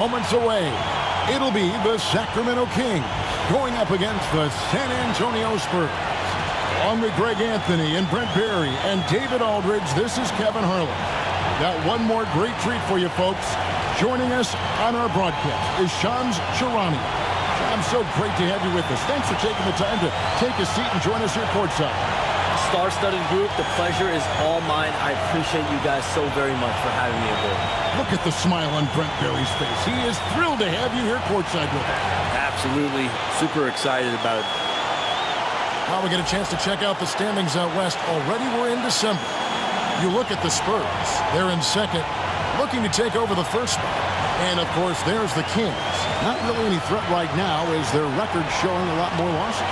Moments away, it'll be the Sacramento Kings going up against the San Antonio Spurs. On with Greg Anthony and Brent Barry and David Aldridge, this is Kevin Harlan. Got one more great treat for you folks. Joining us on our broadcast is Shams Charania. Shams, so great to have you with us. Thanks for taking the time to take a seat and join us here courtside. Star-studded group, the pleasure is all mine. I appreciate you guys so very much for having me aboard. Look at the smile on Brent Barry's face. He is thrilled to have you here courtside with us. Absolutely. Super excited about it. Now we get a chance to check out the standings out west. Already we're in December. You look at the Spurs. They're in second, looking to take over the first spot. And, of course, there's the Kings. Not really any threat right now as their record showing a lot more losses.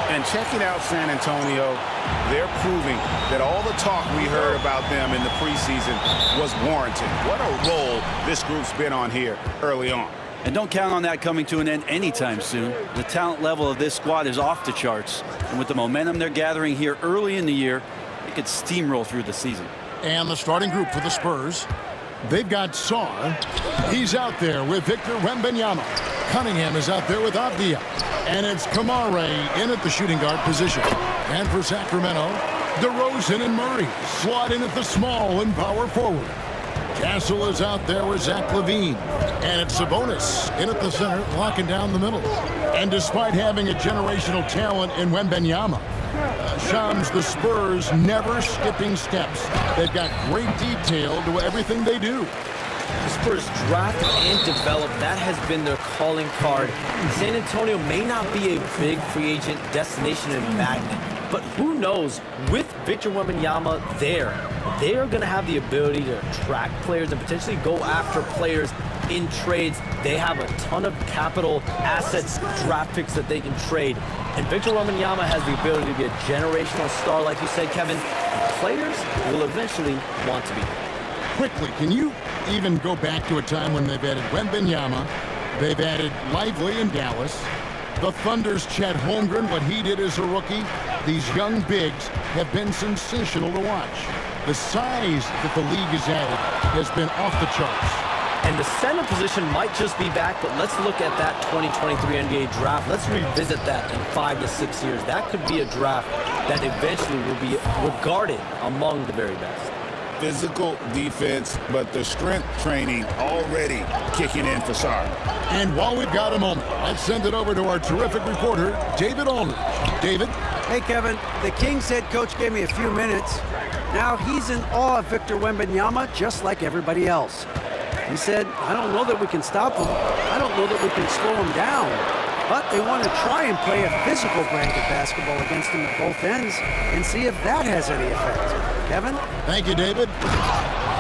And checking out San Antonio, they're proving that all the talk we heard about them in the preseason was warranted. What a role this group's been on here early on. And don't count on that coming to an end anytime soon. The talent level of this squad is off the charts. And with the momentum they're gathering here early in the year, it could steamroll through the season. And the starting group for the Spurs, they've got Sarr. He's out there with Victor Wembanyama. Cunningham is out there with Avdia. And it's Kamare in at the shooting guard position. And for Sacramento, DeRozan and Murray slot in at the small and power forward. Castle is out there with Zach LaVine. And it's Sabonis in at the center, locking down the middle. And despite having a generational talent in Wembanyama, Shams, the Spurs never skipping steps. They've got great detail to everything they do. The Spurs draft and develop, that has been their calling card. San Antonio may not be a big free agent destination and magnet, but who knows, with Victor Wembanyama there, they are going to have the ability to attract players and potentially go after players in trades. They have a ton of capital assets, draft picks that they can trade. And Victor Wembanyama has the ability to be a generational star, like you said, Kevin. Players will eventually want to be. Quickly, can you even go back to a time when they've added Wembanyama, they've added Lively in Dallas, the Thunder's Chet Holmgren, what he did as a rookie? These young bigs have been sensational to watch. The size that the league has added has been off the charts. And the center position might just be back, but let's look at that 2023 NBA draft. Let's revisit that in 5 to 6 years. That could be a draft that eventually will be regarded among the very best. Physical defense, but the strength training already kicking in for Sarr. And while we've got a moment, let's send it over to our terrific reporter, David Aldridge. David? Hey, Kevin. The Kings head coach gave me a few minutes. Now he's in awe of Victor Wembanyama, just like everybody else. He said, I don't know that we can stop him. I don't know that we can slow him down. But they want to try and play a physical brand of basketball against him at both ends and see if that has any effect. Kevin? Thank you, David.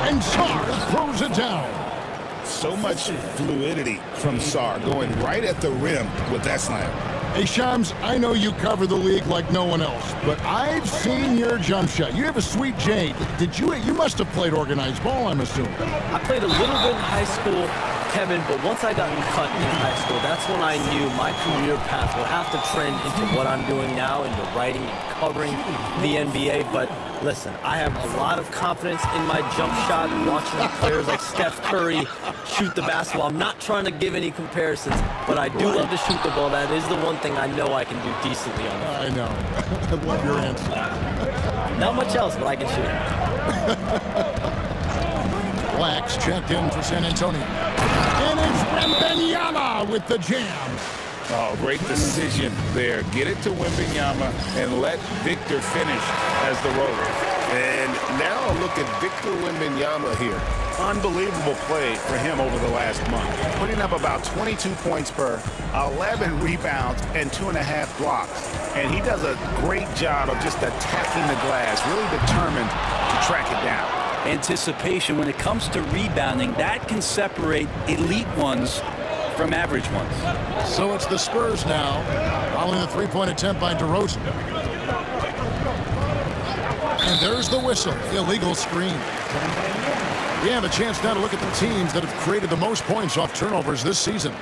And Sarr throws it down. So much fluidity from Sarr, going right at the rim with that slam. Hey, Shams, I know you cover the league like no one else, but I've seen your jump shot. You have a sweet J. You must have played organized ball, I'm assuming. I played a little bit in high school, Kevin, but once I got cut in high school, that's when I knew my career path would have to trend into what I'm doing now, into writing and covering the NBA. But listen, I have a lot of confidence in my jump shot, watching players like Steph Curry shoot the basketball. I'm not trying to give any comparisons, but I do love to shoot the ball. That is the one thing I know I can do decently on the I know. I love your answer. Not much else, but I can shoot. Blacks checked in for San Antonio. And it's Wembanyama with the jam. Oh, great decision there. Get it to Wembanyama and let Victor finish as the roller. And now a look at Victor Wembanyama here. Unbelievable play for him over the last month. Putting up about 22 points per, 11 rebounds, and 2.5 blocks. And he does a great job of just attacking the glass, really determined to track it down. Anticipation, when it comes to rebounding, that can separate elite ones from average ones. So it's the Spurs now, following the three-point attempt by DeRozan. And there's the whistle, illegal screen. We have a chance now to look at the teams that have created the most points off turnovers this season.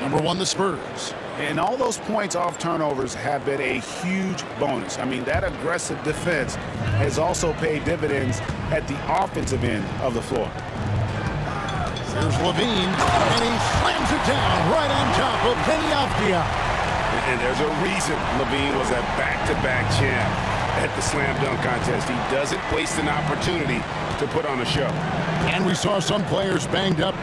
Number 1, the Spurs. And all those points off turnovers have been a huge bonus. I mean, that aggressive defense has also paid dividends at the offensive end of the floor. Here's Levine, and he slams it down right on top of Kenny Afdia. And there's a reason Levine was a back-to-back champ at the slam dunk contest. He doesn't waste an opportunity to put on a show. And we saw some players banged up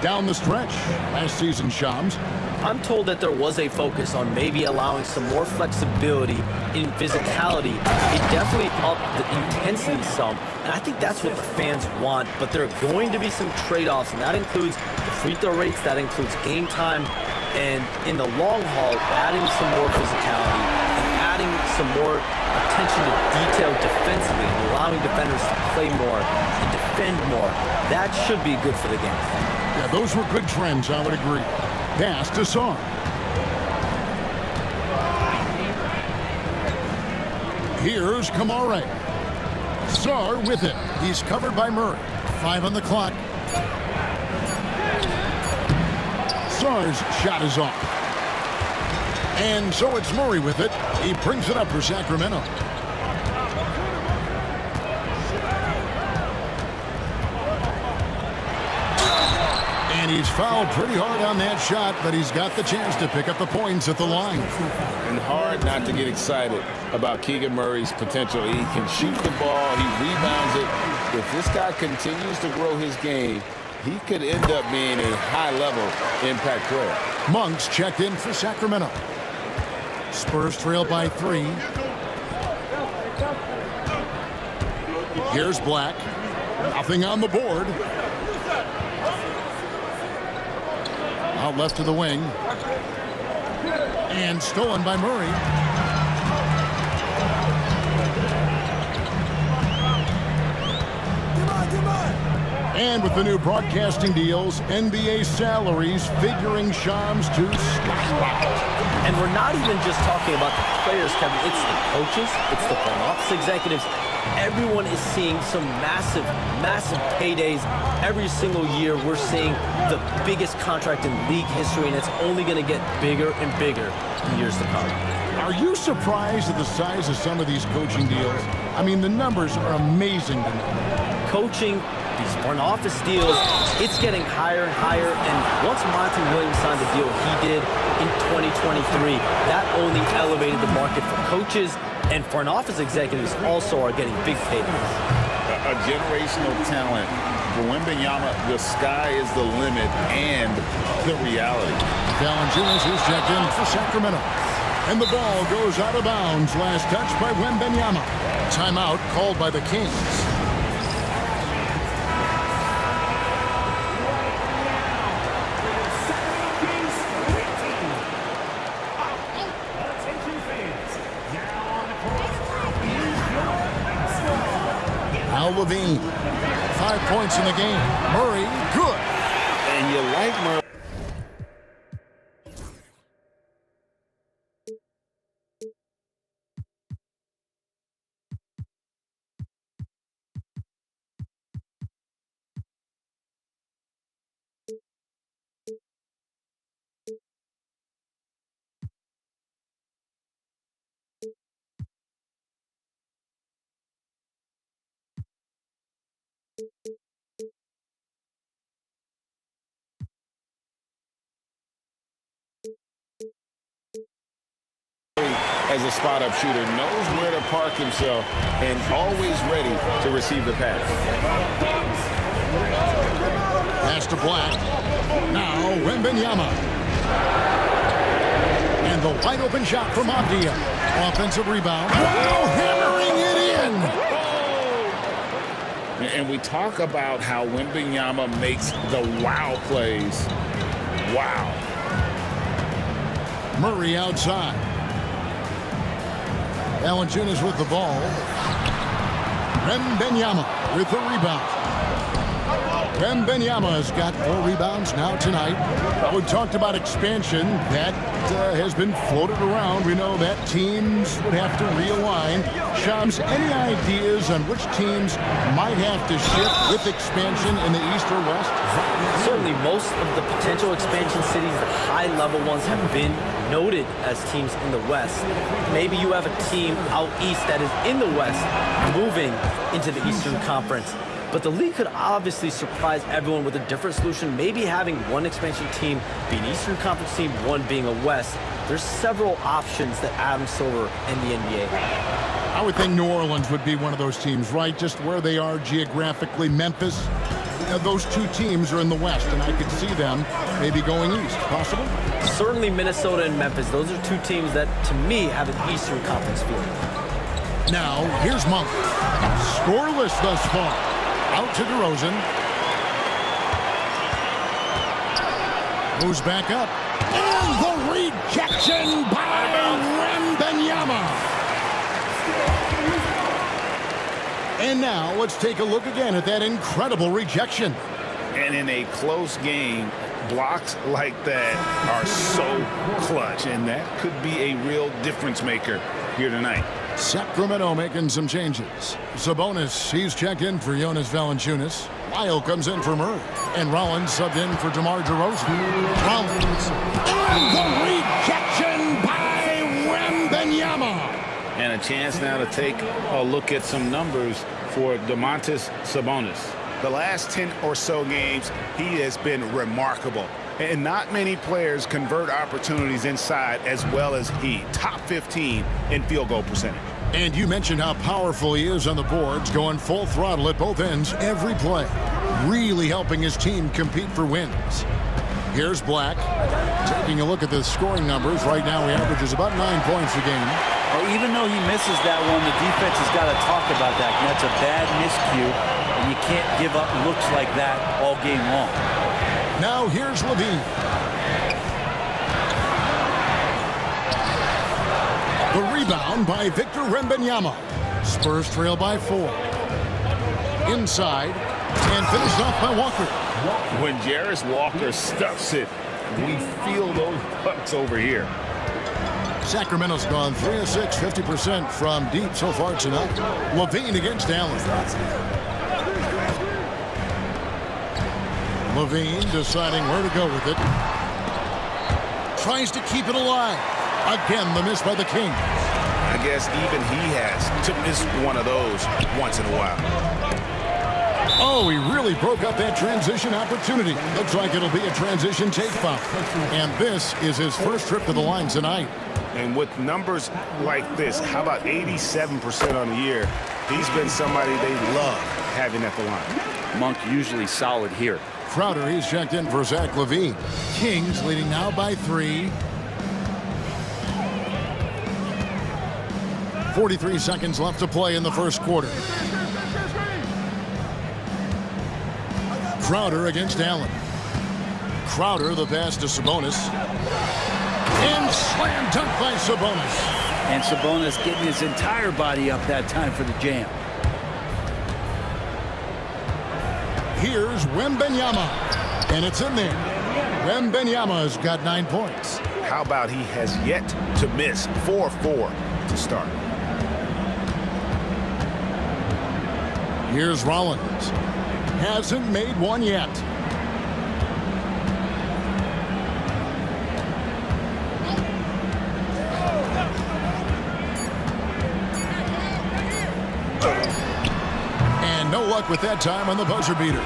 down the stretch last season, Shams. I'm told that there was a focus on maybe allowing some more flexibility in physicality. It definitely upped the intensity some, and I think that's what the fans want. But there are going to be some trade-offs, and that includes the free throw rates, that includes game time, and in the long haul, adding some more physicality and adding some more attention to detail defensively and allowing defenders to play more and defend more. That should be good for the game. Yeah, those were good trends, I would agree. Pass to Sarr. Here's Kamare. Sarr with it. He's covered by Murray. 5 on the clock. Sarr's shot is off. And so it's Murray with it. He brings it up for Sacramento. And he's fouled pretty hard on that shot, but he's got the chance to pick up the points at the line. And hard not to get excited about Keegan Murray's potential. He can shoot the ball. He rebounds it. If this guy continues to grow his game, he could end up being a high-level impact player. Monk's checked in for Sacramento. Spurs trail by 3. Here's Black. Nothing on the board. Out left to the wing. And stolen by Murray. And with the new broadcasting deals, NBA salaries figuring Shams to skyrocket. And we're not even just talking about the players, Kevin. It's the coaches, it's the front office executives. Everyone is seeing some massive, massive paydays. Every single year, we're seeing the biggest contract in league history, and it's only going to get bigger and bigger in years to come. Are you surprised at the size of some of these coaching deals? I mean, the numbers are amazing to me. Coaching, these front office deals, it's getting higher and higher. And once Monty Williams signed the deal he did in 2023, that only elevated the market for coaches, and front office executives also are getting big paydays. A generational talent. For Wembanyama, the sky is the limit and the reality. Valanciunas is checked in for Sacramento. And the ball goes out of bounds. Last touch by Wembanyama. Timeout called by the Kings. Now Levine. 5 points in the game. Murray, good. And you like Murray. As a spot-up shooter, knows where to park himself and always ready to receive the pass. Pass to Black. Now Wembanyama. And the wide open shot from Avdia. Offensive rebound. Wow, hammering it in. And we talk about how Wembanyama makes the wow plays. Wow. Murray outside. Valanciunas with the ball. Wembanyama with the rebound. Wembanyama has got 4 rebounds now tonight. We talked about expansion. That has been floated around. We know that teams would have to realign. Shams, any ideas on which teams might have to shift with expansion in the East or West? Certainly most of the potential expansion cities, the high-level ones, have been noted as teams in the West. Maybe you have a team out east that is in the West moving into the Eastern Conference. But the league could obviously surprise everyone with a different solution, maybe having one expansion team be an Eastern Conference team, one being a West. There's several options that Adam Silver and the NBA have. I would think New Orleans would be one of those teams, right? Just where they are geographically. Memphis, those two teams are in the West, and I could see them maybe going east. Possible? Certainly Minnesota and Memphis. Those are two teams that, to me, have an Eastern Conference feel. Now, here's Monk. Scoreless thus far. Out to DeRozan. Moves back up. And the rejection by Wembanyama. And now let's take a look again at that incredible rejection. And in a close game, blocks like that are so clutch, and that could be a real difference maker here tonight. Sacramento making some changes. Sabonis, he's checked in for Jonas Valanciunas. Lyle comes in for Murray. And Rollins subbed in for DeMar DeRozan. Rollins. And the rejection by Wembanyama. And a chance now to take a look at some numbers for Domantas Sabonis. The last 10 or so games, he has been remarkable. And not many players convert opportunities inside as well as he. Top 15 in field goal percentage. And you mentioned how powerful he is on the boards, going full throttle at both ends every play. Really helping his team compete for wins. Here's Black. Taking a look at the scoring numbers. Right now he averages about 9 points a game. Well, even though he misses that one, the defense has got to talk about that. And that's a bad miscue, and you can't give up looks like that all game long. Now here's Levine. The rebound by Victor Wembanyama. Spurs trail by 4. Inside, and finished off by Walker. When Jarris Walker stuffs it, we feel those pucks over here. Sacramento's gone 3 of 6, 50% from deep so far tonight. Levine against Allen. Levine deciding where to go with it. Tries to keep it alive. Again, the miss by the Kings. I guess even he has to miss one of those once in a while. Oh, he really broke up that transition opportunity. Looks like it'll be a transition take foul. And this is his first trip to the line tonight. And with numbers like this, how about 87% on the year? He's been somebody they love having at the line. Monk usually solid here. Crowder, he's checked in for Zach LaVine. Kings leading now by 3. 43 seconds left to play in the first quarter. Crowder against Allen. Crowder, the pass to Sabonis. And slam dunk by Sabonis. And Sabonis getting his entire body up that time for the jam. Here's Wembanyama. And it's in there. Wembanyama's got 9 points. How about he has yet to miss 4-4 to start? Here's Rollins. Hasn't made one yet. And no luck with that time on the buzzer beater.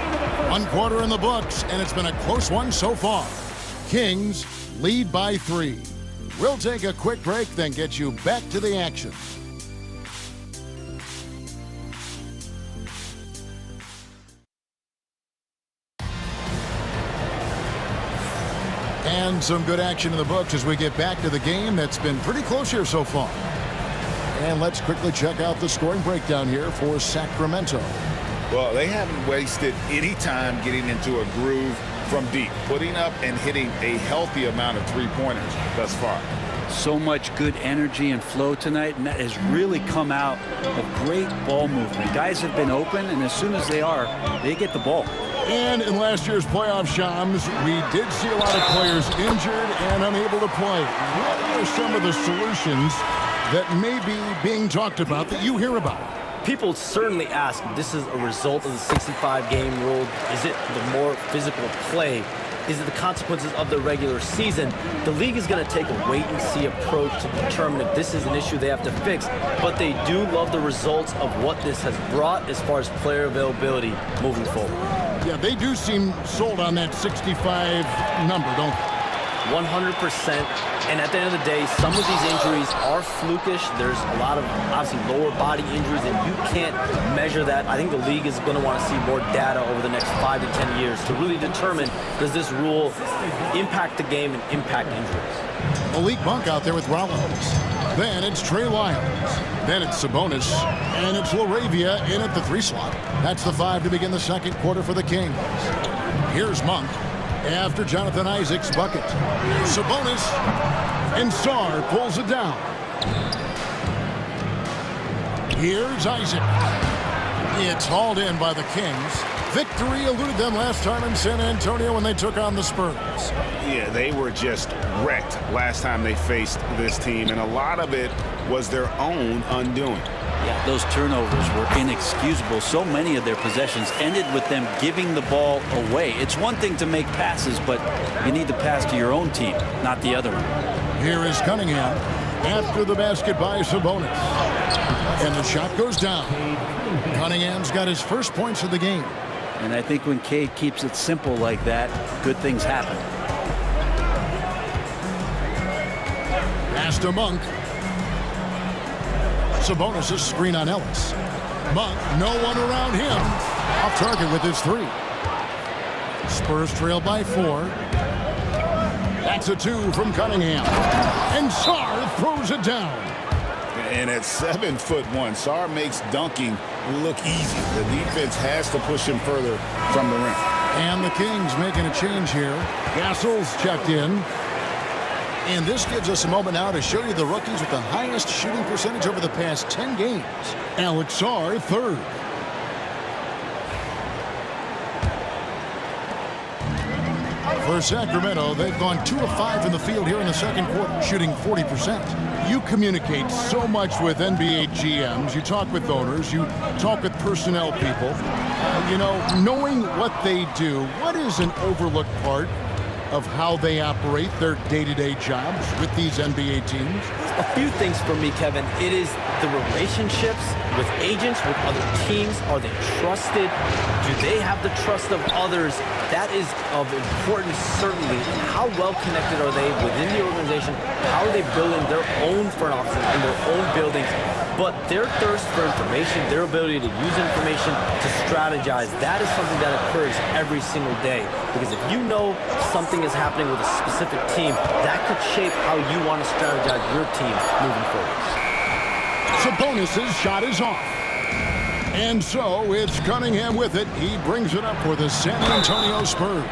1 quarter in the books, and it's been a close one so far. Kings lead by 3. We'll take a quick break, then get you back to the action. And some good action in the books as we get back to the game that's been pretty close here so far. And let's quickly check out the scoring breakdown here for Sacramento. Well, they haven't wasted any time getting into a groove from deep, putting up and hitting a healthy amount of three-pointers thus far. So much good energy and flow tonight, and that has really come out of great ball movement. Guys have been open, and as soon as they are, they get the ball. And in last year's playoff, Shams, we did see a lot of players injured and unable to play. What are some of the solutions that may be being talked about that you hear about? People certainly ask if this is a result of the 65-game rule. Is it the more physical play? is it the consequences of the regular season? The league is going to take a wait-and-see approach to determine if this is an issue they have to fix, but they do love the results of what this has brought as far as player availability moving forward. Yeah, they do seem sold on that 65 number, don't they? 100%. And at the end of the day, some of these injuries are flukish. There's a lot of, obviously, lower body injuries, and you can't measure that. I think the league is going to want to see more data over the next 5 to 10 years to really determine, does this rule impact the game and impact injuries? Malik Monk out there with Rollins. Then it's Trey Lyles. Then it's Sabonis. And it's LaRavia in at the 3 slot. That's the 5 to begin the second quarter for the Kings. Here's Monk after Jonathan Isaac's bucket. Sabonis, and Sarr pulls it down. Here's Isaac. It's hauled in by the Kings. Victory eluded them last time in San Antonio when they took on the Spurs. Yeah, they were just wrecked last time they faced this team, and a lot of it was their own undoing. Yeah, those turnovers were inexcusable. So many of their possessions ended with them giving the ball away. It's one thing to make passes, but you need to pass to your own team, not the other one. Here is Cunningham after the basket by Sabonis. And the shot goes down. Cunningham's got his first points of the game. And I think when Cade keeps it simple like that, good things happen. Pass to Monk. Sabonis' screen on Ellis. Monk, no one around him. Off target with his 3. Spurs trail by 4. That's a 2 from Cunningham. And Sarr throws it down. And at 7'1", Sarr makes dunking look easy. The defense has to push him further from the rim. And the Kings making a change here. Gassol's checked in. And this gives us a moment now to show you the rookies with the highest shooting percentage over the past 10 games. Alex Sarr, 3rd. For Sacramento, they've gone 2 of 5 in the field here in the second quarter, shooting 40%. You communicate so much with NBA GMs. You talk with owners. You talk with personnel people. You know, knowing what they do, what is an overlooked part of how they operate their day-to-day jobs with these NBA teams? A few things for me, Kevin. It is the relationships with agents, with other teams. Are they trusted? Do they have the trust of others? That is of importance, certainly. How well connected are they within the organization? How are they building their own front offices in their own buildings? But their thirst for information, their ability to use information to strategize, that is something that occurs every single day. Because if you know something is happening with a specific team, that could shape how you want to strategize your team moving forward. Sabonis' shot is off. And so it's Cunningham with it. He brings it up for the San Antonio Spurs.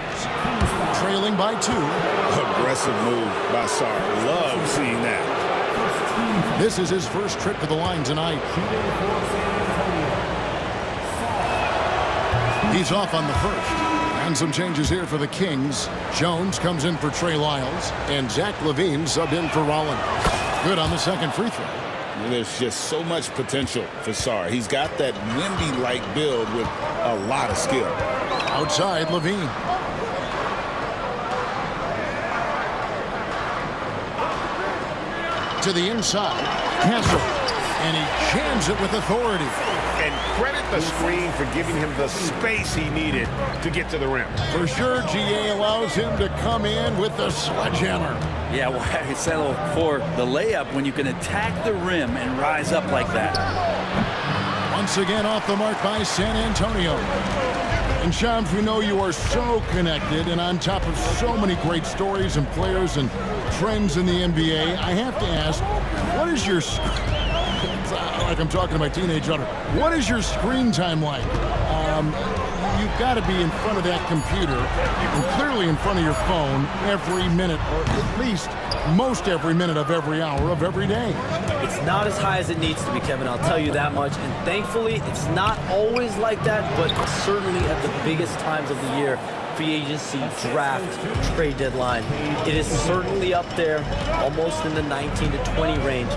Trailing by 2. Aggressive move by Sarr. Love seeing that. This is his first trip to the line tonight. He's off on the first. And some changes here for the Kings. Jones comes in for Trey Lyles. And Zach LaVine subbed in for Rollins. Good on the second free throw. There's just so much potential for Sarr. He's got that Wemby-like build with a lot of skill. Outside, LaVine. To the inside, Castle. And he jams it with authority. And credit the screen for giving him the space he needed to get to the rim. For sure, GA allows him to come in with the sledgehammer. Yeah, why settle for the layup when you can attack the rim and rise up like that? Once again off the mark by San Antonio. And Shams, we know you are so connected and on top of so many great stories and players and trends in the NBA. I have to ask, what is your... like I'm talking to my teenage daughter. What is your screen time like? You've got to be in front of that computer and clearly in front of your phone every minute, or at least most every minute of every hour of every day. It's not as high as it needs to be, Kevin. I'll tell you that much. And thankfully, it's not always like that, but certainly at the biggest times of the year, free agency, draft, trade deadline. It is certainly up there, almost in the 19 to 20 range.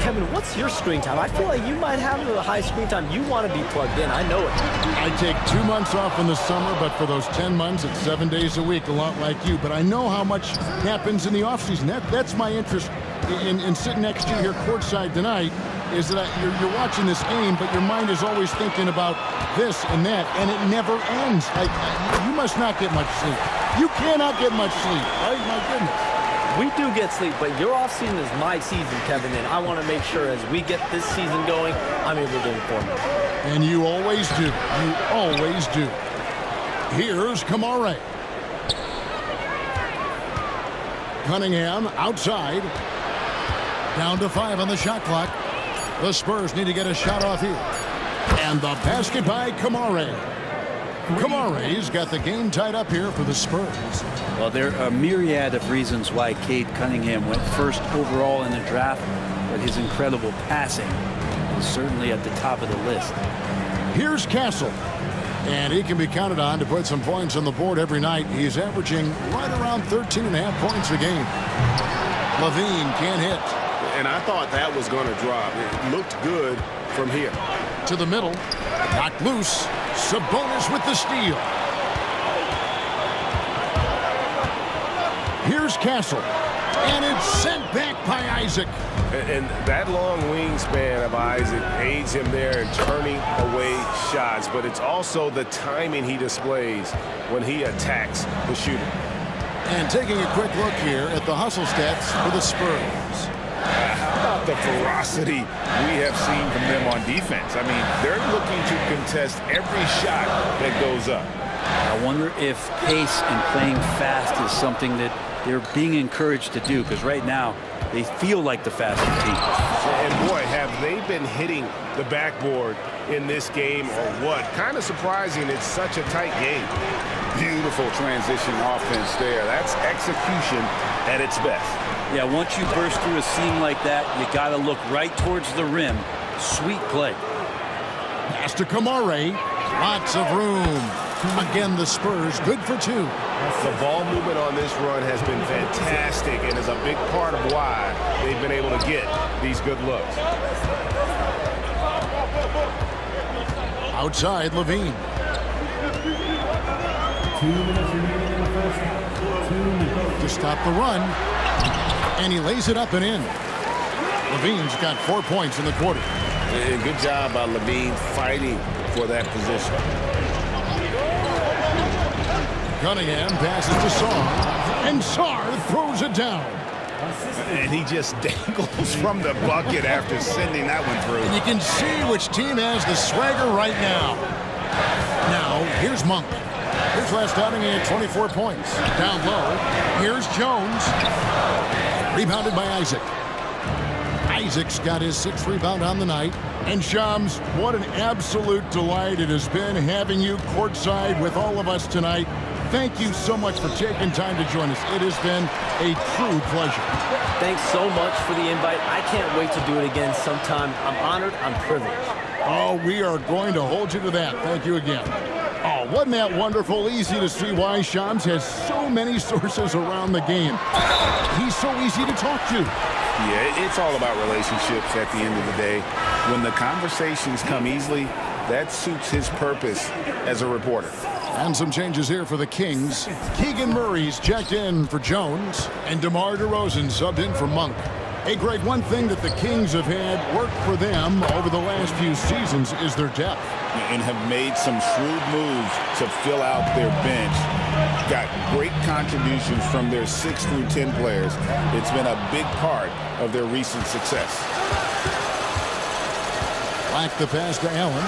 Kevin, what's your screen time? I feel like you might have a high screen time. You want to be plugged in. I know it. I take 2 months off in the summer, but for those 10 months, it's 7 days a week, a lot like you. But I know how much happens in the offseason. That's my interest in sitting next to you here courtside tonight, is that you're watching this game, but your mind is always thinking about this and that, and it never ends. Like, you must not get much sleep. You cannot get much sleep, right? My goodness. We do get sleep, but your offseason is my season, Kevin, and I want to make sure as we get this season going, I'm able to inform you. And you always do. You always do. Here's Kamare. Cunningham outside. Down to 5 on the shot clock. The Spurs need to get a shot off here. And the basket by Kamare. Kamare's got the game tied up here for the Spurs. Well, there are a myriad of reasons why Cade Cunningham went first overall in the draft, but his incredible passing is certainly at the top of the list. Here's Castle. And he can be counted on to put some points on the board every night. He's averaging right around 13.5 points a game. Levine can't hit. And I thought that was going to drop. It looked good from here. To the middle. Knocked loose. Sabonis with the steal. Here's Castle. And it's sent back by Isaac. And that long wingspan of Isaac aids him there in turning away shots. But it's also the timing he displays when he attacks the shooter. And taking a quick look here at the hustle stats for the Spurs. How about the ferocity we have seen from them on defense? I mean, they're looking to contest every shot that goes up. I wonder if pace and playing fast is something that they're being encouraged to do, because right now they feel like the faster team. And boy, have they been hitting the backboard in this game or what? Kind of surprising it's such a tight game. Beautiful transition offense there. That's execution at its best. Yeah, once you burst through a seam like that, you got to look right towards the rim. Sweet play. Pass to Kamare. Lots of room. Again, the Spurs good for 2. The ball movement on this run has been fantastic and is a big part of why they've been able to get these good looks. Outside, Levine. 2 minutes remaining in the first half. 2 minutes. To stop the run. And he lays it up and in. Levine's got 4 points in the quarter. And good job by Levine fighting for that position. Cunningham passes to Sarr. And Sarr throws it down. And he just dangles from the bucket after sending that one through. And you can see which team has the swagger right now. Now, here's Monk. His last outing, he had 24 points. Down low, here's Jones. Rebounded by Isaac. Isaac's got his 6th rebound on the night. And Shams, what an absolute delight it has been having you courtside with all of us tonight. Thank you so much for taking time to join us. It has been a true pleasure. Thanks so much for the invite. I can't wait to do it again sometime. I'm honored. I'm privileged. Oh, we are going to hold you to that. Thank you again. Oh, wasn't that wonderful? Easy to see why Shams has so many sources around the game. He's so easy to talk to. Yeah, it's all about relationships at the end of the day. When the conversations come easily, that suits his purpose as a reporter. And some changes here for the Kings. Keegan Murray's checked in for Jones, and DeMar DeRozan subbed in for Monk. Hey, Greg, one thing that the Kings have had work for them over the last few seasons is their depth. And have made some shrewd moves to fill out their bench. Got great contributions from their 6 through 10 players. It's been a big part of their recent success. Black the pass to Allen.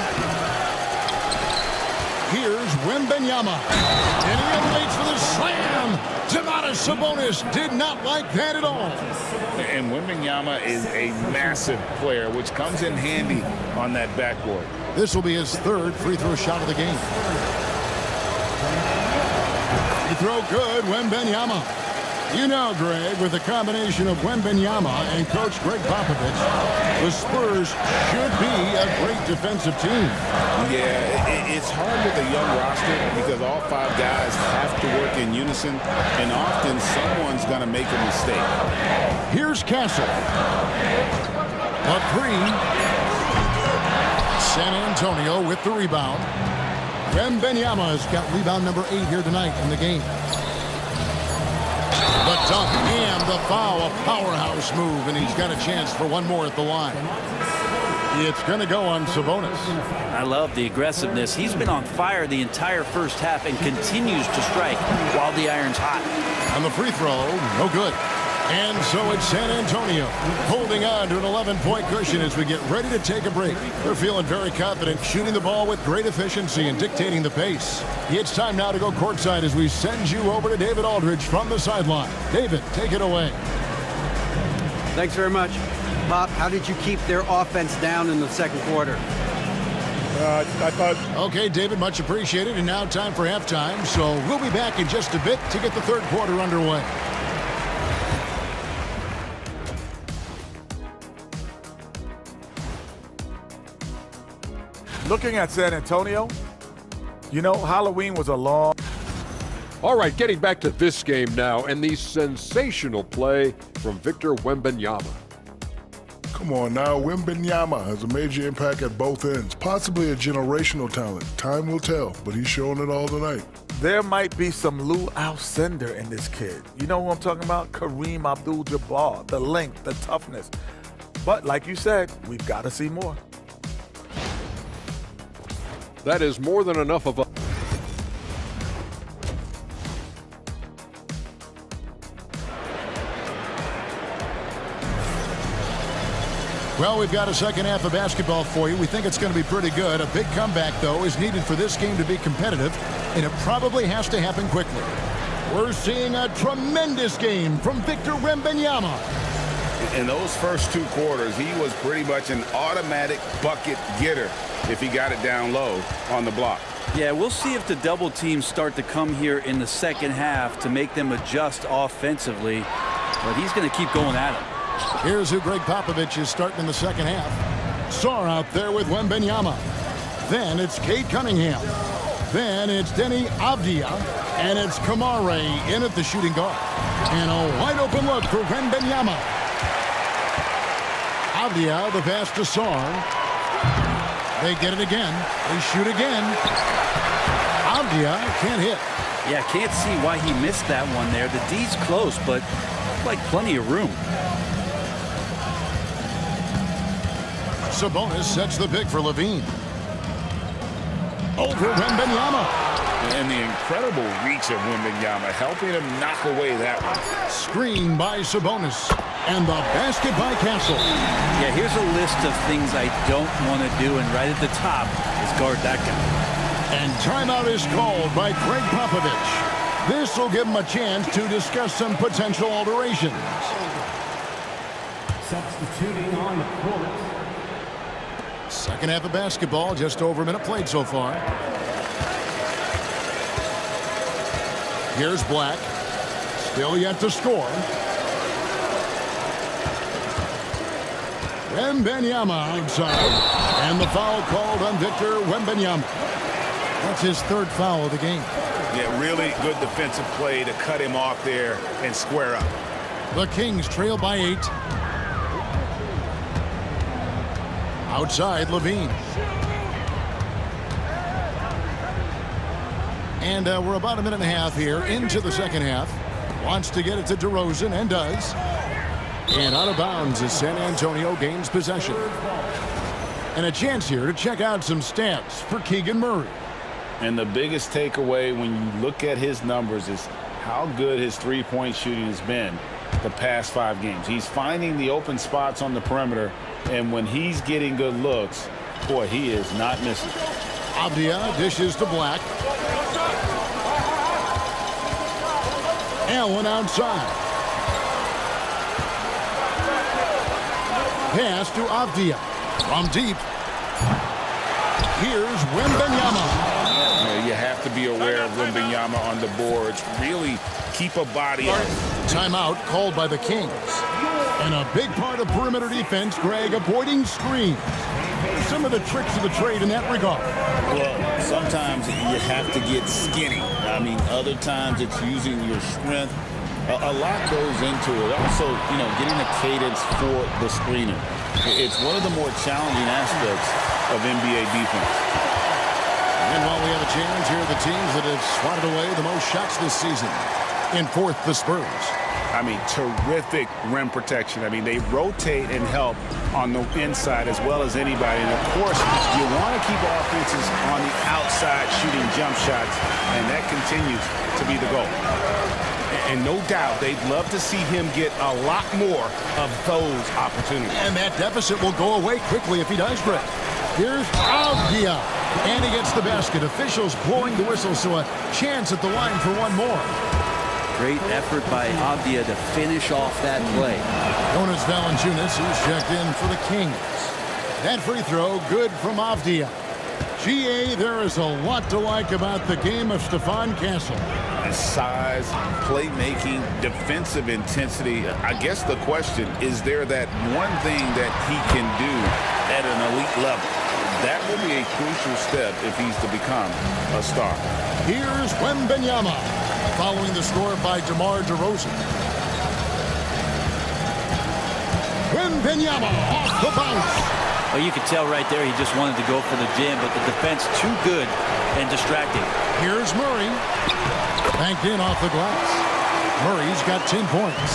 Here's Wembanyama. And he elevates for the slam. Domantas Sabonis did not like that at all. And Wembanyama is a massive player, which comes in handy on that backboard. This will be his 3rd free throw shot of the game. Free throw good, Wembanyama. You know, Greg, with the combination of Wembanyama and Coach Greg Popovich, the Spurs should be a great defensive team. Yeah, it's hard with a young roster because all 5 guys have to work in unison, and often someone's going to make a mistake. Here's Castle. A 3. San Antonio with the rebound. Wembanyama's got rebound number 8 here tonight in the game. The dunk and the foul, a powerhouse move, and he's got a chance for one more at the line. It's going to go on Sabonis. I love the aggressiveness. He's been on fire the entire first half and continues to strike while the iron's hot. On the free throw, no good. And so it's San Antonio holding on to an 11-point cushion as we get ready to take a break. They're feeling very confident, shooting the ball with great efficiency and dictating the pace. It's time now to go courtside as we send you over to David Aldridge from the sideline. David, take it away. Thanks very much. Bob, how did you keep their offense down in the second quarter? I thought... Okay, David, much appreciated. And now time for halftime. So we'll be back in just a bit to get the third quarter underway. Looking at San Antonio, you know, Halloween was a long... All right, getting back to this game now, and the sensational play from Victor Wembanyama. Come on now, Wembanyama has a major impact at both ends, possibly a generational talent. Time will tell, but he's showing it all tonight. There might be some Lou Alcindor in this kid. You know who I'm talking about? Kareem Abdul-Jabbar, the length, the toughness. But like you said, we've got to see more. That is more than enough of a... Well, we've got a second half of basketball for you. We think it's going to be pretty good. A big comeback, though, is needed for this game to be competitive, and it probably has to happen quickly. We're seeing a tremendous game from Victor Wembanyama. In those first 2 quarters, he was pretty much an automatic bucket getter if he got it down low on the block. Yeah, we'll see if the double teams start to come here in the second half to make them adjust offensively, but he's going to keep going at it. Here's who Greg Popovich is starting in the second half. Sarr out there with Wembanyama. Then it's Cade Cunningham. Then it's Denny Avdia. And it's Kamare in at the shooting guard. And a wide open look for Wembanyama. Avdia, the pass to Sarr. They get it again. They shoot again. Avdia can't hit. Yeah, can't see why he missed that one there. The D's close, but like plenty of room. Sabonis sets the pick for Levine. Over Wembanyama. And the incredible reach of Wembanyama, helping him knock away that one. Screen by Sabonis. And the basket by Castle. Yeah, here's a list of things I don't want to do, and right at the top is guard that guy. And timeout is called by Greg Popovich. This will give him a chance to discuss some potential alterations. Substituting on the court. Second half of basketball, just over a minute played so far. Here's Black. Still yet to score. Wembanyama outside. And the foul called on Victor Wembanyama. That's his 3rd foul of the game. Yeah, really good defensive play to cut him off there and square up. The Kings trail by 8. Outside, Levine. And we're about a minute and a half here into the second half. Wants to get it to DeRozan and does. And out of bounds as San Antonio gains possession. And a chance here to check out some stats for Keegan Murray. And the biggest takeaway when you look at his numbers is how good his three-point shooting has been the past 5 games. He's finding the open spots on the perimeter, and when he's getting good looks, boy, he is not missing. Avdia dishes to Black. Allen outside. Pass to Avdia. From deep. Here's Wembanyama. You have to be aware of Wembanyama on the boards. Really keep a body on Timeout called by the Kings. And a big part of perimeter defense, Greg, avoiding screens. Some of the tricks of the trade in that regard. Well, sometimes you have to get skinny. I mean, other times it's using your strength. A lot goes into it. Also, getting a cadence for the screener. It's one of the more challenging aspects of NBA defense. And while we have a challenge here, the teams that have swatted away the most shots this season. In fourth, the Spurs. I mean, terrific rim protection. I mean, they rotate and help on the inside as well as anybody. And, of course, you want to keep offenses on the outside shooting jump shots, and that continues to be the goal. And no doubt, they'd love to see him get a lot more of those opportunities. And that deficit will go away quickly if he does, Greg. Here's Avdia. And he gets the basket. Officials blowing the whistle, so a chance at the line for one more. Great effort by Avdia to finish off that play. Jonas Valanciunas, who's checked in for the Kings. That free throw, good from Avdia. GA, there is a lot to like about the game of Stephon Castle. Size, playmaking, defensive intensity. I guess the question, is there that one thing that he can do at an elite level? That will be a crucial step if he's to become a star. Here's Wembanyama, following the score by DeMar DeRozan. Wembanyama off the bounce. Well, you could tell right there he just wanted to go for the jam, but the defense too good and distracting. Here's Murray. Banked in off the glass. Murray's got 10 points.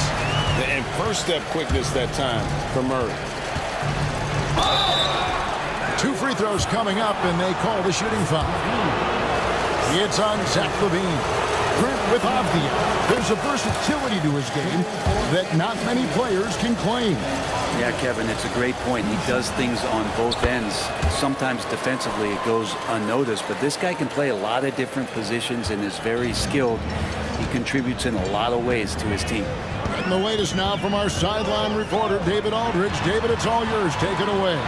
And first step quickness that time for Murray. 2 free throws coming up, and they call the shooting foul. It's on Zach LaVine. Grant with Avdia. There's a versatility to his game that not many players can claim. Yeah, Kevin, it's a great point. He does things on both ends. Sometimes defensively it goes unnoticed, but this guy can play a lot of different positions and is very skilled. He contributes in a lot of ways to his team. And the latest now from our sideline reporter, David Aldridge. David, it's all yours. Take it away.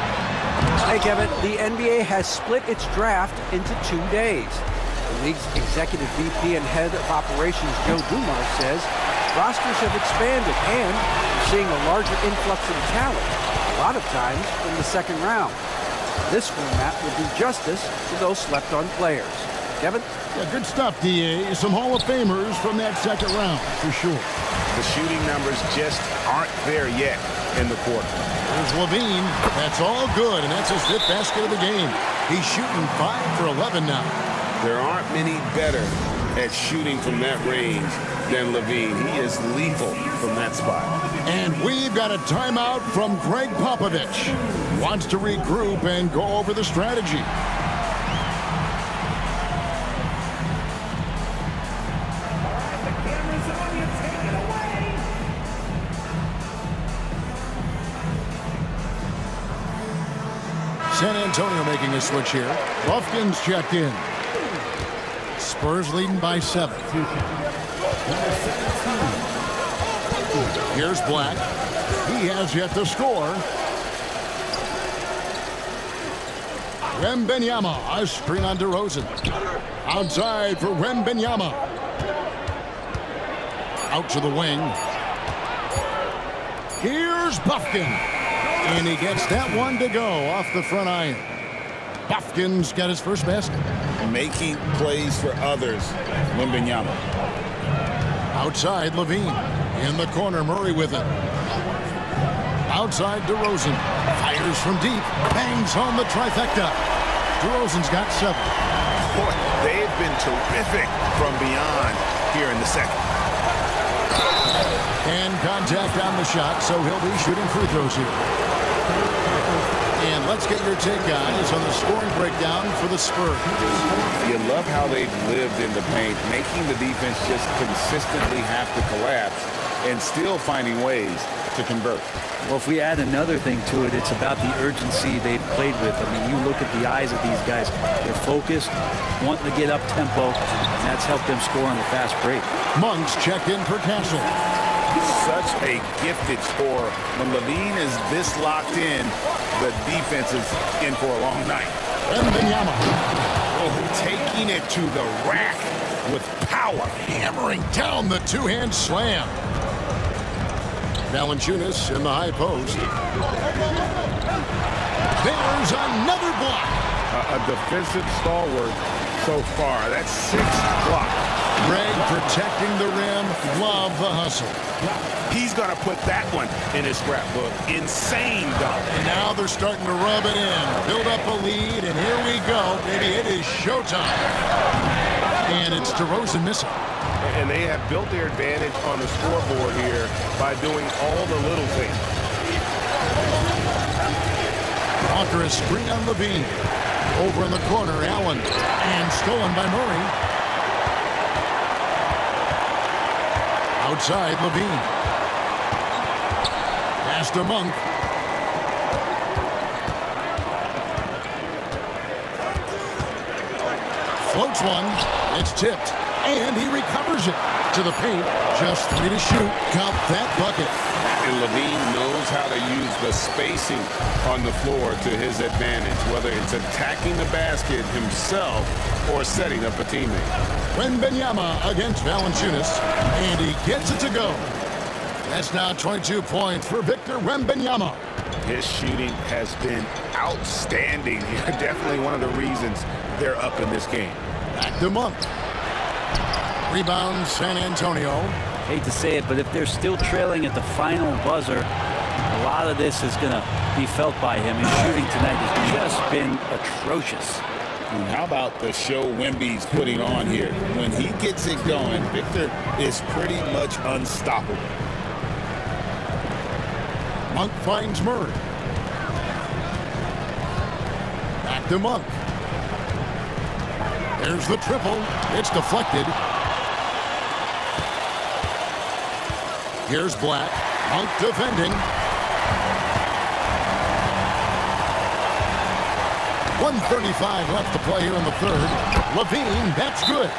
Hey, Kevin, the NBA has split its draft into 2 days. The league's executive VP and head of operations, Joe Dumars, says rosters have expanded and we're seeing a larger influx of talent, a lot of times in the second round. This format will do justice to those slept-on players. Kevin? Yeah, good stuff, DA. Some Hall of Famers from that second round, for sure. The shooting numbers just aren't there yet in the quarter. There's LaVine. That's all good, and that's his 5th basket of the game. He's shooting 5 for 11 now. There aren't many better at shooting from that range than LaVine. He is lethal from that spot. And we've got a timeout from Greg Popovich. Wants to regroup and go over the strategy. San Antonio making a switch here. Buffkin's checked in. Spurs leading by 7. Here's Black. He has yet to score. Wembanyama, a screen on DeRozan. Outside for Wembanyama. Out to the wing. Here's Buffkin. And he gets that one to go off the front iron. Buffkin's got his first basket. Making plays for others, Wembanyama. Outside, LaVine. In the corner, Murray with it. Outside, DeRozan. Fires from deep. Bangs home the trifecta. DeRozan's got 7. Boy, they have been terrific from beyond here in the second. And contact on the shot, so he'll be shooting free throws here. And let's get your take, guys, on the scoring breakdown for the Spurs. You love how they've lived in the paint, making the defense just consistently have to collapse and still finding ways to convert. Well, if we add another thing to it, it's about the urgency they've played with. I mean, you look at the eyes of these guys. They're focused, wanting to get up tempo, and that's helped them score on the fast break. Monk's checked in for Castle. Such a gifted scorer. When LaVine is this locked in, the defense is in for a long night. Wembanyama. Oh, taking it to the rack with power. Hammering down the two-hand slam. Valanciunas in the high post. There's another block. A defensive stalwart so far. That's 6 blocks. Greg protecting the rim. Love the hustle. He's going to put that one in his scrapbook. Insane dunk. And now they're starting to rub it in. Build up a lead, and here we go. Baby, it is showtime. And it's DeRozan missing. And they have built their advantage on the scoreboard here by doing all the little things. Walker a screen on Levine. Over in the corner, Allen. And stolen by Murray. Outside, Levine. Pass to Monk. Floats one. It's tipped. And he recovers it to the paint. Just 3 to shoot. Count that bucket. And Levine knows how to use the spacing on the floor to his advantage, whether it's attacking the basket himself or setting up a teammate. Wembanyama against Valanciunas, and he gets it to go. That's now 22 points for Victor Wembanyama. His shooting has been outstanding here. Definitely one of the reasons they're up in this game. Back to Monk. Rebound, San Antonio. Hate to say it, but if they're still trailing at the final buzzer, a lot of this is going to be felt by him. His shooting tonight has just been atrocious. And how about the show Wemby's putting on here? When he gets it going, Victor is pretty much unstoppable. Monk finds Murray. Back to Monk. There's the triple. It's deflected. Here's Black. Monk defending. 1:35 left to play here in the third. Levine, that's good.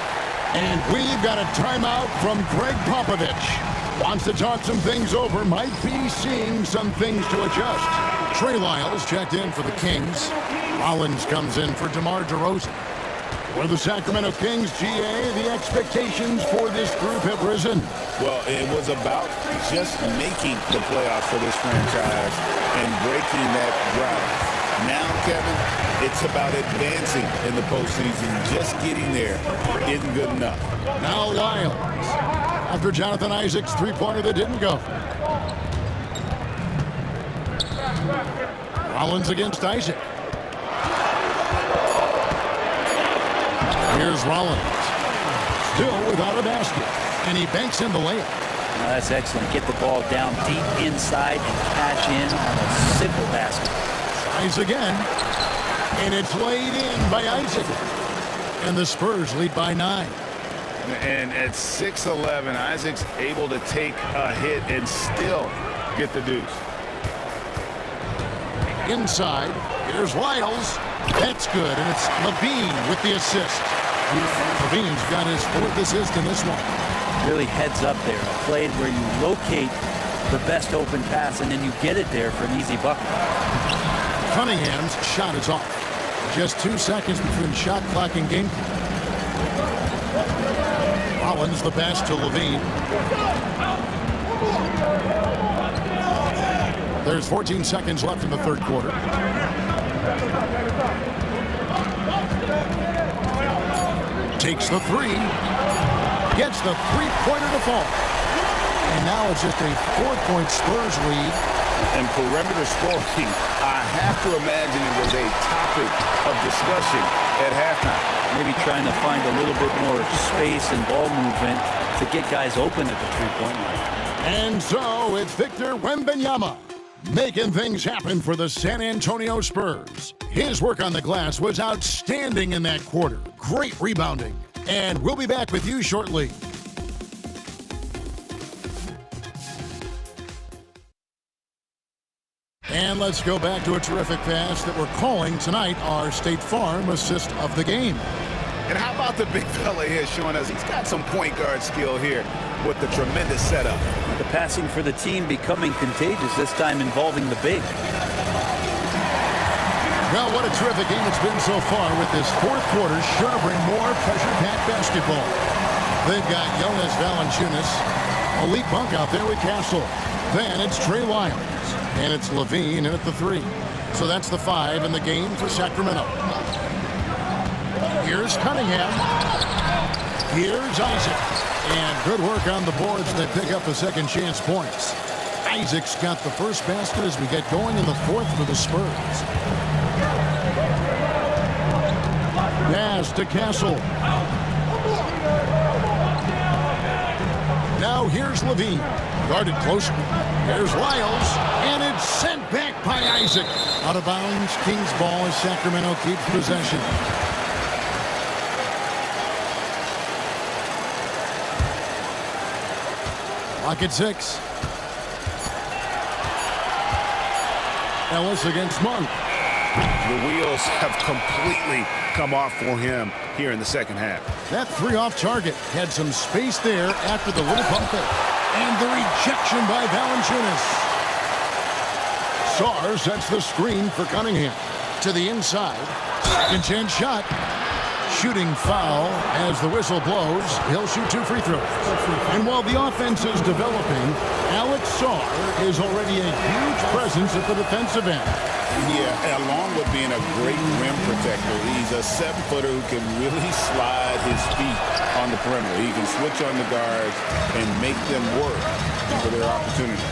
And we've got a timeout from Greg Popovich. Wants to talk some things over. Might be seeing some things to adjust. Trey Lyles checked in for the Kings. Rollins comes in for DeMar DeRozan. For the Sacramento Kings, GA, the expectations for this group have risen. Well, it was about just making the playoffs for this franchise and breaking that drought. Now, Kevin, it's about advancing in the postseason. Just getting there isn't good enough. Now Lyles. After Jonathan Isaac's three-pointer that didn't go. Rollins against Isaac. Here's Rollins. Still without a basket. And he banks in the layup. Now that's excellent. Get the ball down deep inside and cash in on a simple basket. Tries again. And it's laid in by Isaac. And the Spurs lead by 9. And at 6'11", Isaac's able to take a hit and still get the deuce. Inside. Here's Lyles. That's good. And it's Levine with the assist. Levine's got his 4th assist in this one. Really heads up there. A play where you locate the best open pass and then you get it there for an easy bucket. Cunningham's shot is off. Just 2 seconds between shot clock and game clock. Rollins the pass to Levine. There's 14 seconds left in the third quarter. Takes the three. Gets the three-pointer to fall. And now it's just a 4-point Spurs lead. And perimeter scoring, I have to imagine it was a topic of discussion at halftime. Maybe trying to find a little bit more space and ball movement to get guys open at the three-point line. And so it's Victor Wembanyama making things happen for the San Antonio Spurs. His work on the glass was outstanding in that quarter. Great rebounding. And we'll be back with you shortly. And let's go back to a terrific pass that we're calling tonight our State Farm assist of the game. And how about the big fella here showing us he's got some point guard skill here with the tremendous setup. The passing for the team becoming contagious, this time involving the big. Well, what a terrific game it's been so far with this fourth quarter. Sure to bring more pressure-packed basketball. They've got Jonas Valanciunas, elite bunk out there with Castle. Then it's Trey Lyles. And it's Levine in at the 3. So that's the 5 in the game for Sacramento. Here's Cunningham. Here's Isaac. And good work on the boards. They pick up the second chance points. Isaac's got the first basket as we get going in the 4th for the Spurs. Pass to Castle. Now here's Levine. Guarded closer. There's Lyles. And it's sent back by Isaac. Out of bounds. Kings ball as Sacramento keeps possession. Clock at 6. Ellis against Monk. The wheels have completely come off for him here in the second half. That 3 off target had some space there after the little pump fake. And the rejection by Valanciunas. Sarr sets the screen for Cunningham. To the inside. Second chance shot. Shooting foul as the whistle blows. He'll shoot 2 free throws. And while the offense is developing, Alex Sarr is already a huge presence at the defensive end. Yeah, along with being a great rim protector, he's a 7-footer who can really slide his feet on the perimeter. He can switch on the guards and make them work for their opportunity.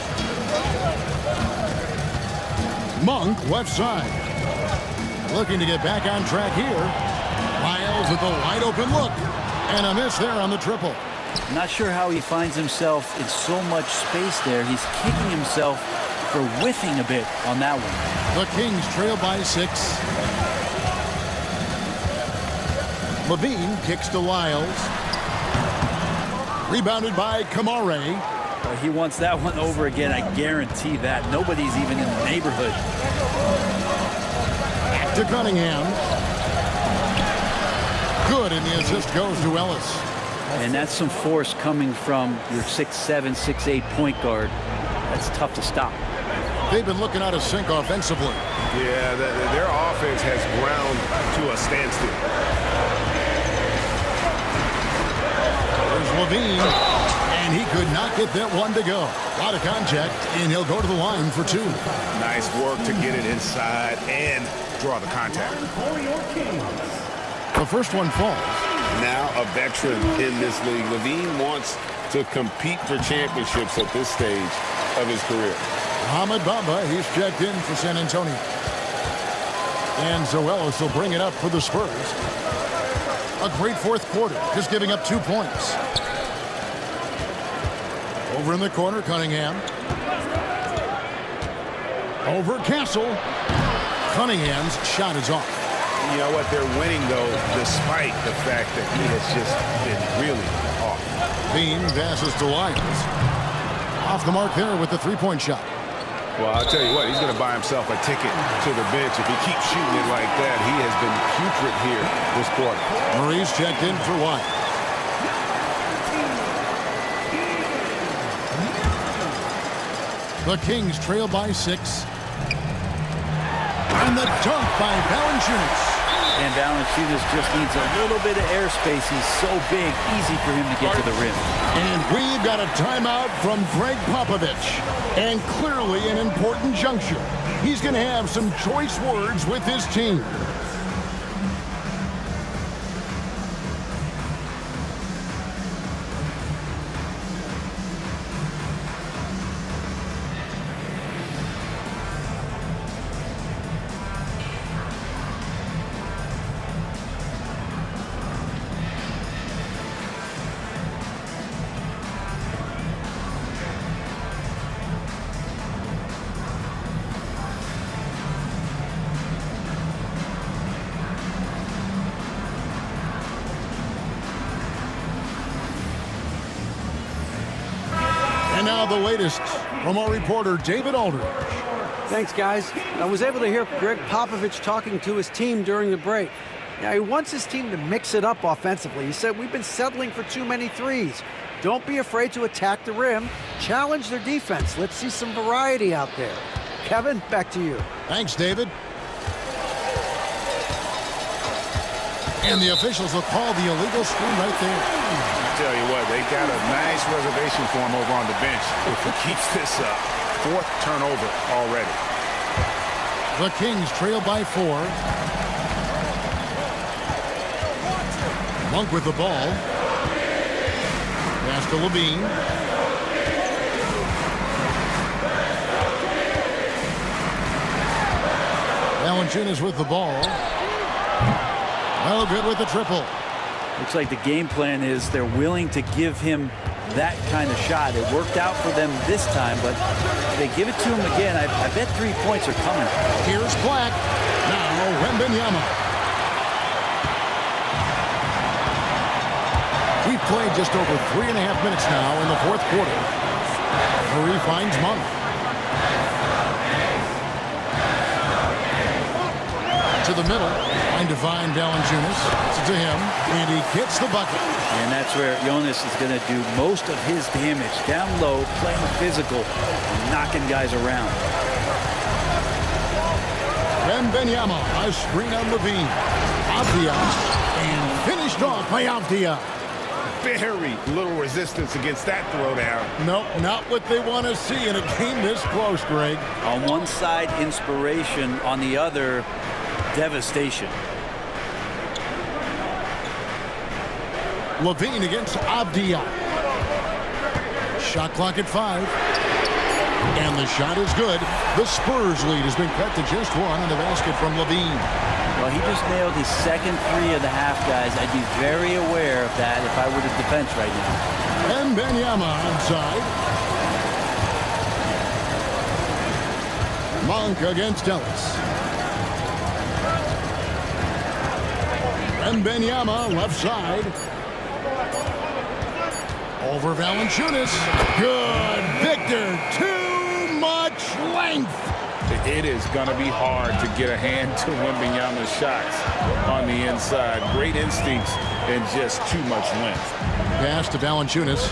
Monk left side. Looking to get back on track here. Lyles with a wide open look. And a miss there on the triple. Not sure how he finds himself in so much space there. He's kicking himself for whiffing a bit on that one. The Kings trail by 6. Levine kicks to Lyles. Rebounded by Kamare. He wants that one over again, I guarantee that. Nobody's even in the neighborhood. Back to Cunningham. Good, and the assist goes to Ellis. And that's some force coming from your 6'7", 6'8" point guard. That's tough to stop. They've been looking out of sync offensively. Yeah, their offense has ground to a standstill. There's Levine, and he could not get that one to go. A lot of contact, and he'll go to the line for 2. Nice work to get it inside and draw the contact. The first one falls. Now a veteran in this league. Levine wants to compete for championships at this stage of his career. Mynba, he's checked in for San Antonio. And Zoelis will bring it up for the Spurs. A great 4th quarter, just giving up 2 points. Over in the corner, Cunningham. Over Castle. Cunningham's shot is off. You know what? They're winning, though, despite the fact that he has just been really off. Bean passes to Lyles. Off the mark there with the 3-point shot. Well, I'll tell you what, he's going to buy himself a ticket to the bench. If he keeps shooting it like that, he has been putrid here this quarter. Murray's checked in for White. The Kings trail by 6. And the dunk by Valanciunas. And Valanciunas just needs a little bit of airspace. He's so big, easy for him to get to the rim. And we've got a timeout from Greg Popovich. And clearly an important juncture. He's going to have some choice words with his team. And now the latest from our reporter, David Aldridge. Thanks, guys. I was able to hear Greg Popovich talking to his team during the break. Now, he wants his team to mix it up offensively. He said, we've been settling for too many threes. Don't be afraid to attack the rim. Challenge their defense. Let's see some variety out there. Kevin, back to you. Thanks, David. And the officials will call the illegal screen right there. tell you what, they got a nice reservation for him over on the bench if he keeps this up. 4th turnover already. The Kings trail by 4. Monk with the ball. Pass to Levine. Valanciunas with the ball. Well, good with the triple. Looks like the game plan is they're willing to give him that kind of shot. It worked out for them this time, but if they give it to him again, I bet 3 points are coming. Here's Black. Now Wembanyama. We've played just over 3.5 minutes now in the 4th quarter. Murray finds Monk. To the middle. Trying to find Valanciunas. It's to him, and he gets the bucket. And that's where Jonas is going to do most of his damage. Down low, playing physical, and knocking guys around. Wembanyama, a screen on Levine. Avdia, and finished off by Avdia. Very little resistance against that throwdown. Nope, not what they want to see in a game this close, Greg. On one side, inspiration. On the other, devastation. Levine against Avdia. Shot clock at 5. And the shot is good. The Spurs lead has been cut to just 1 on the basket from Levine. Well, he just nailed his second 3 of the half, guys. I'd be very aware of that if I were the defense right now. And Wembanyama inside. Monk against Ellis. And Wembanyama left side. Over Valanciunas. Good. Victor. Too much length. It is going to be hard to get a hand to Wembanyama's shots on the inside. Great instincts and just too much length. Pass to Valanciunas.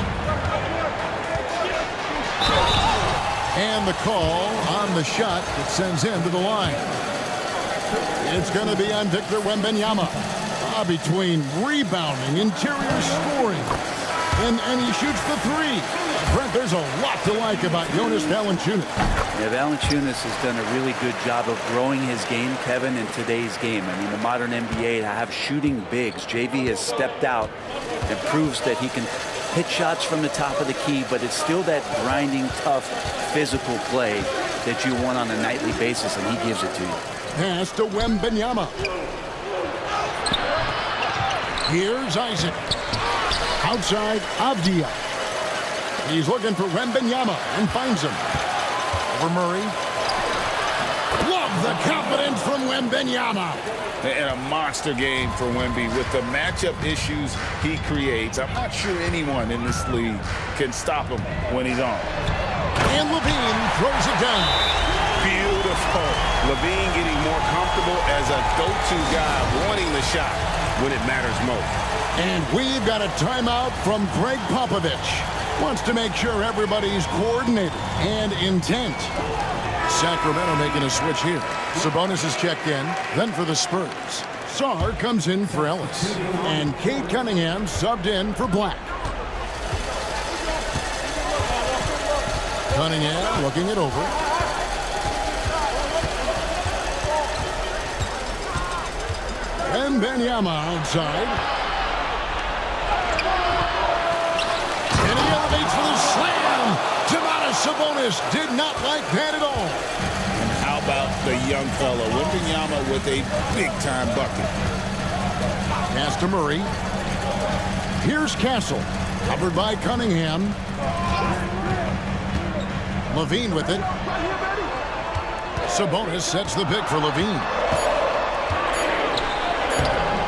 And the call on the shot that sends him to the line. It's going to be on Victor Wembanyama. Between rebounding, interior scoring, and he shoots the 3. Brent, there's a lot to like about Jonas Valanciunas. Yeah, Valanciunas has done a really good job of growing his game, Kevin, in today's game. I mean, the modern NBA to have shooting bigs. JV has stepped out and proves that he can hit shots from the top of the key, but it's still that grinding, tough, physical play that you want on a nightly basis, and he gives it to you. Pass to Wembanyama. Here's Isaac. Outside, Avdia. He's looking for Wembanyama and finds him. Over Murray. Love the confidence from Wembanyama. And a monster game for Wemby with the matchup issues he creates. I'm not sure anyone in this league can stop him when he's on. And Levine throws it down. Beautiful. Levine getting more comfortable as a go-to guy, wanting the shot when it matters most. And we've got a timeout from Greg Popovich. Wants to make sure everybody's coordinated and intent. Sacramento making a switch here. Sabonis is checked in. Then for the Spurs, Sarr comes in for Ellis. And Kate Cunningham subbed in for Black. Cunningham looking it over. And Wembanyama outside. And he elevates for the slam. Sabonis did not like that at all. And how about the young fella, Wembanyama, with a big-time bucket. Pass to Murray. Here's Castle, covered by Cunningham. Levine with it. Sabonis sets the pick for Levine.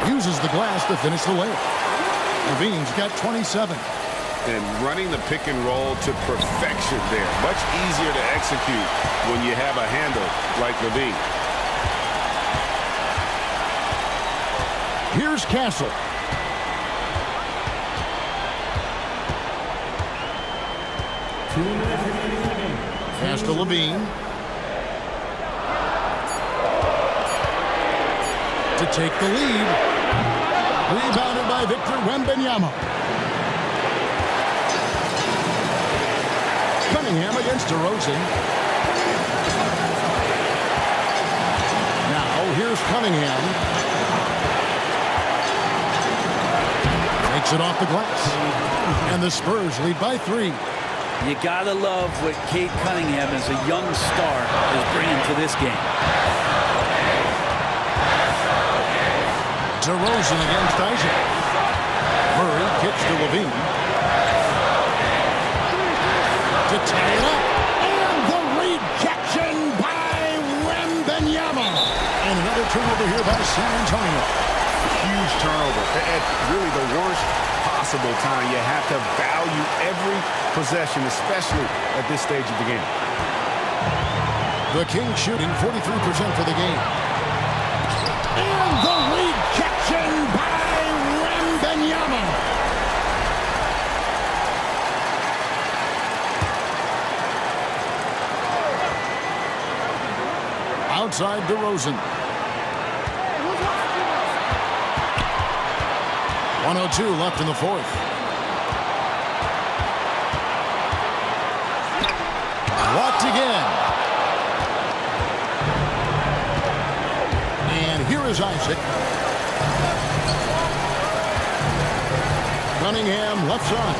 Uses the glass to finish the layup. Levine's got 27. And running the pick and roll to perfection there. Much easier to execute when you have a handle like Levine. Here's Castle. Pass to Levine. To take the lead. Rebounded by Victor Wembanyama. Cunningham against DeRozan. Now, here's Cunningham. Makes it off the glass. And the Spurs lead by 3. You gotta love what Cade Cunningham, as a young star, is bringing to this game. DeRozan against Isaac. Murray kicks to Levine. To tie it up. And the rejection by Wembanyama. And another turnover here by San Antonio. Huge turnover. At really the worst possible time. You have to value every possession, especially at this stage of the game. The Kings shooting 43% for the game. And the rejection by Wembanyama. Outside DeRozan. 1:02 left in the fourth. Blocked again. And here is Isaac. Cunningham left side.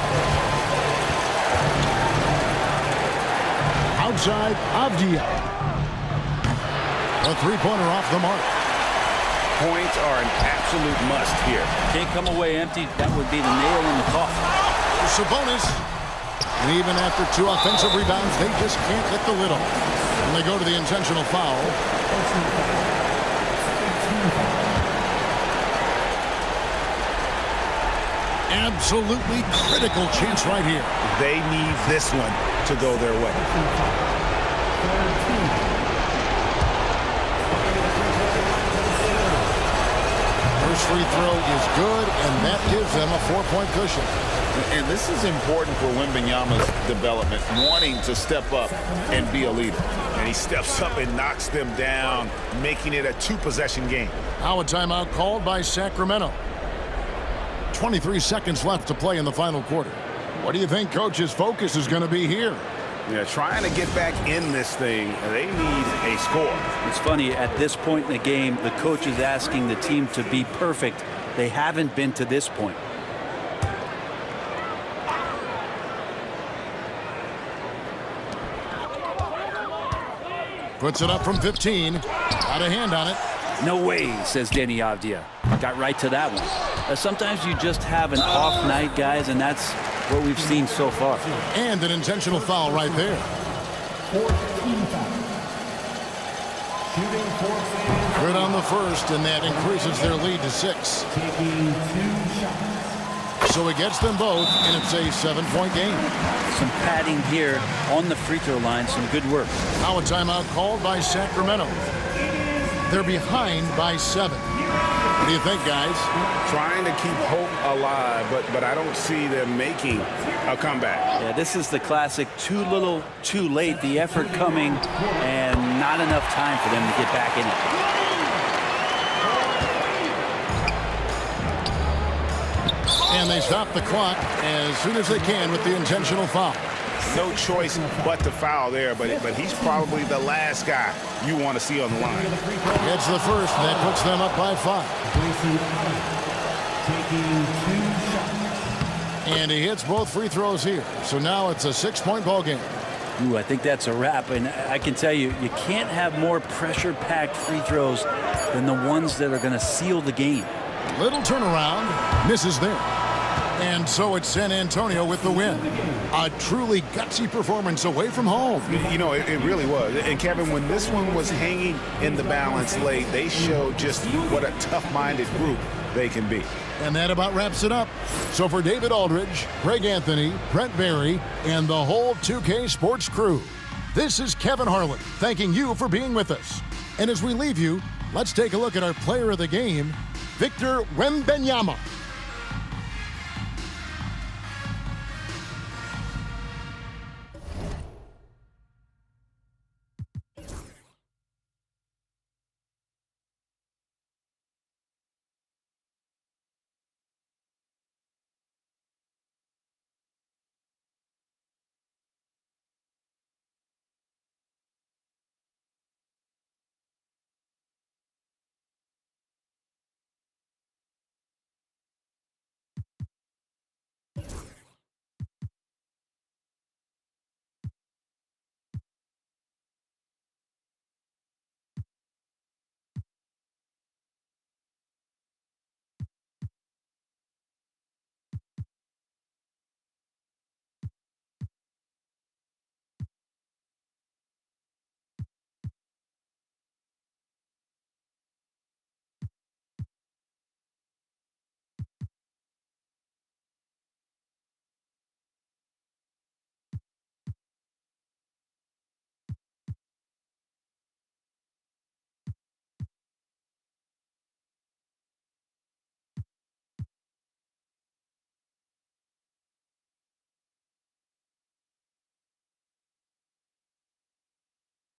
Outside Avdia. A three-pointer off the mark. Points are an absolute must here. Can't come away empty. That would be the nail in the coffin. Sabonis. And even after 2 offensive rebounds, they just can't get the lid on. And they go to the intentional foul. Absolutely critical chance right here. They need this one to go their way. First free throw is good, and that gives them a 4-point cushion. And this is important for Wembanyama's development, wanting to step up and be a leader. And he steps up and knocks them down, making it a 2-possession game. Now a timeout called by Sacramento. 23 seconds left to play in the final quarter. What do you think Coach's focus is going to be here? Yeah, trying to get back in this thing, they need a score. It's funny, at this point in the game, the coach is asking the team to be perfect. They haven't been to this point. Puts it up from 15. Got a hand on it. No way, says Danny Avdia. Got right to that one. Sometimes you just have an off night, guys, and that's what we've seen so far. And an intentional foul right there. 14 foul. Shooting for San Antonio. Good on the first, and that increases their lead to 6. Taking 2 shots. So it gets them both, and it's a 7-point game. Some padding here on the free throw line. Some good work. Now a timeout called by Sacramento. They're behind by 7. What do you think, guys? Trying to keep hope alive, but I don't see them making a comeback. Yeah, this is the classic too little, too late. The effort coming and not enough time for them to get back in it. And they stop the clock as soon as they can with the intentional foul. No choice but to foul there, but he's probably the last guy you want to see on the line. It's the first, and that puts them up by 5. Taking 2 shots. And he hits both free throws here. So now it's a 6-point ball game. Ooh, I think that's a wrap. And I can tell you, you can't have more pressure-packed free throws than the ones that are going to seal the game. Little turnaround, misses there. And so it's San Antonio with the win. A truly gutsy performance away from home. You know, it really was. And Kevin, when this one was hanging in the balance late, they showed just what a tough-minded group they can be. And that about wraps it up. So for David Aldridge, Greg Anthony, Brent Barry, and the whole 2K Sports crew, this is Kevin Harlan thanking you for being with us. And as we leave you, let's take a look at our player of the game, Victor Wembanyama.